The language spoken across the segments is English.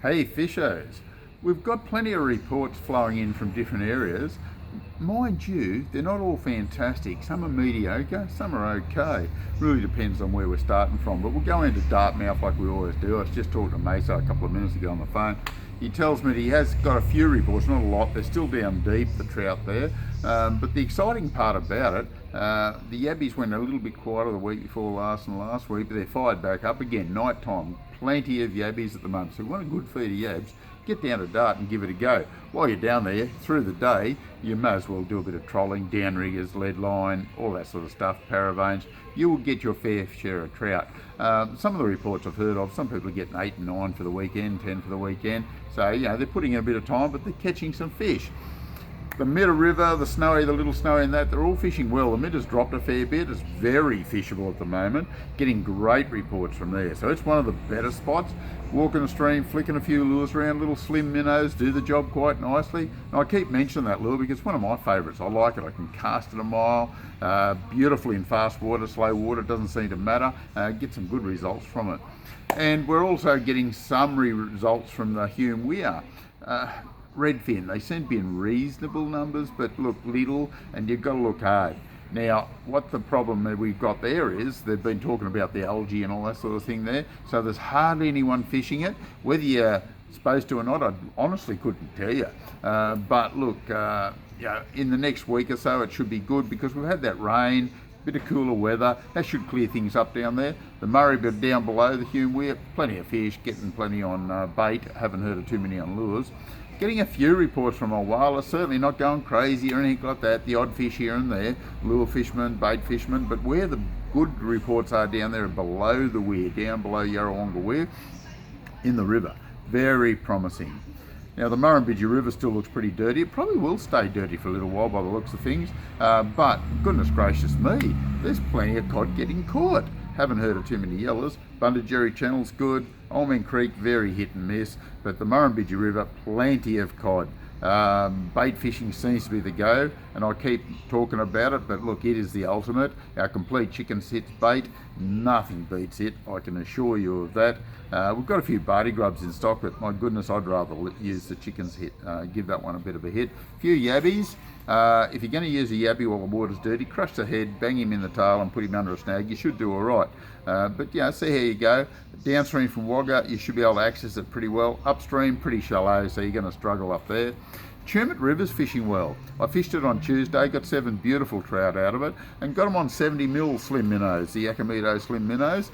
Hey fishers, we've got plenty of reports flowing in from different areas. Mind you, they're not all fantastic. Some are mediocre, some are okay. Really depends on where we're starting from. But we'll go into Dartmouth like we always do. I was just talking to Mesa a couple of minutes ago on the phone. He tells me that he has got a few reports, not a lot. They're still down deep, the trout there. But the exciting part about it, the yabbies went a little bit quieter the week before last and last week, but they're fired back up again. Night time, plenty of yabbies at the moment. So if you want a good feed of yabs, get down to Dart and give it a go. While you're down there, through the day, you may as well do a bit of trolling, downriggers, lead line, all that sort of stuff, paravanes. You will get your fair share of trout. Some of the reports I've heard of, some people are getting 8 and 9 for the weekend, 10 for the weekend. So, you know, they're putting in a bit of time, but they're catching some fish. The Middle River, the Snowy, the Little Snowy and that, they're all fishing well. The Mid has dropped a fair bit. It's very fishable at the moment. Getting great reports from there. So it's one of the better spots. Walking the stream, flicking a few lures around, little slim minnows, do the job quite nicely. And I keep mentioning that lure because it's one of my favourites. I like it. I can cast it a mile. Beautifully in fast water, slow water, doesn't seem to matter. Get some good results from it. And we're also getting some results from the Hume Weir. Redfin, they seem to be in reasonable numbers, but look little, and you've got to look hard. Now, what the problem that we've got there is, they've been talking about the algae and all that sort of thing there, so there's hardly anyone fishing it. Whether you're supposed to or not, I honestly couldn't tell you. But look, in the next week or so, it should be good because we've had that rain, bit of cooler weather, that should clear things up down there. The Murray bit down below the Hume Weir, plenty of fish, getting plenty on bait, haven't heard of too many on lures. Getting a few reports from Wagga, certainly not going crazy or anything like that, the odd fish here and there, lure fishermen, bait fishermen, but where the good reports are down there are below the weir, down below Wagga Weir, in the river. Very promising. Now the Murrumbidgee River still looks pretty dirty. It probably will stay dirty for a little while by the looks of things, but goodness gracious me, there's plenty of cod getting caught. Haven't heard of too many yellers. Bundagerry Channel's good. Oldman Creek, very hit and miss. But the Murrumbidgee River, plenty of cod. Bait fishing seems to be the go, and I keep talking about it, but look, it is the ultimate. Our Compleat chicken sits bait, nothing beats it, I can assure you of that. We've got a few barty grubs in stock, but my goodness, I'd rather use the chicken's hit, give that one a bit of a hit. A few yabbies. If you're going to use a yabby while the water's dirty, crush the head, bang him in the tail and put him under a snag. You should do all right. But yeah, see how you go. Downstream from Wagga, you should be able to access it pretty well. Upstream, pretty shallow, so you're going to struggle up there. Chermit River's fishing well. I fished it on Tuesday, got 7 beautiful trout out of it, and got them on 70 mil slim minnows, the Yakimeto slim minnows.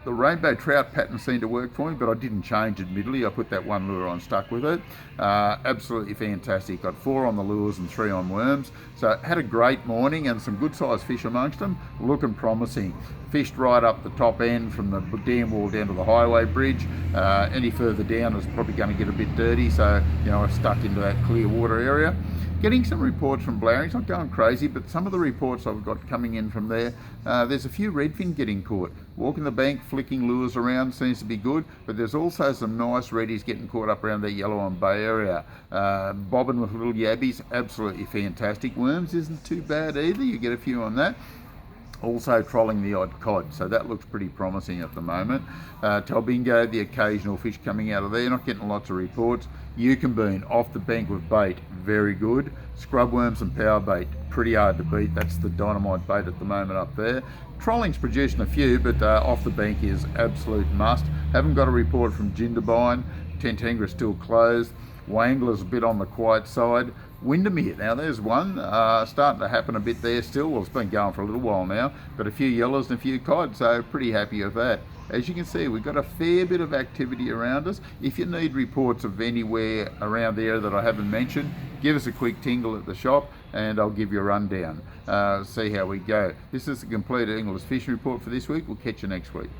The rainbow trout pattern seemed to work for me, but I didn't change admittedly. I put that one lure on, stuck with it. Absolutely fantastic. Got 4 on the lures and 3 on worms. So had a great morning and some good sized fish amongst them, looking promising. Fished right up the top end from the dam wall down to the highway bridge. Any further down is probably going to get a bit dirty, so you know I stuck into that clear water area. Getting some reports from Blowings, not going crazy, but some of the reports I've got coming in from there, there's a few redfin getting caught. Walking the bank, flicking lures around seems to be good, but there's also some nice reddies getting caught up around that Yellow Bay area. Bobbing with little yabbies, absolutely fantastic. Worms isn't too bad either, you get a few on that. Also trolling the odd cod, so that looks pretty promising at the moment. Talbingo, the occasional fish coming out of there, not getting lots of reports. Yukonbean, off the bank with bait, very good. Scrub worms and power bait, pretty hard to beat. That's the dynamite bait at the moment up there. Trolling's producing a few, but off the bank is absolute must. Haven't got a report from Jindabyne. Tentangra's still closed. Wangler's a bit on the quiet side. Windermere, now there's one, starting to happen a bit there still. Well, it's been going for a little while now, but a few yellows and a few cod, so pretty happy with that. As you can see, we've got a fair bit of activity around us. If you need reports of anywhere around the area that I haven't mentioned, give us a quick tingle at the shop and I'll give you a rundown. See how we go. This is the Compleat English Fishing Report for this week. We'll catch you next week.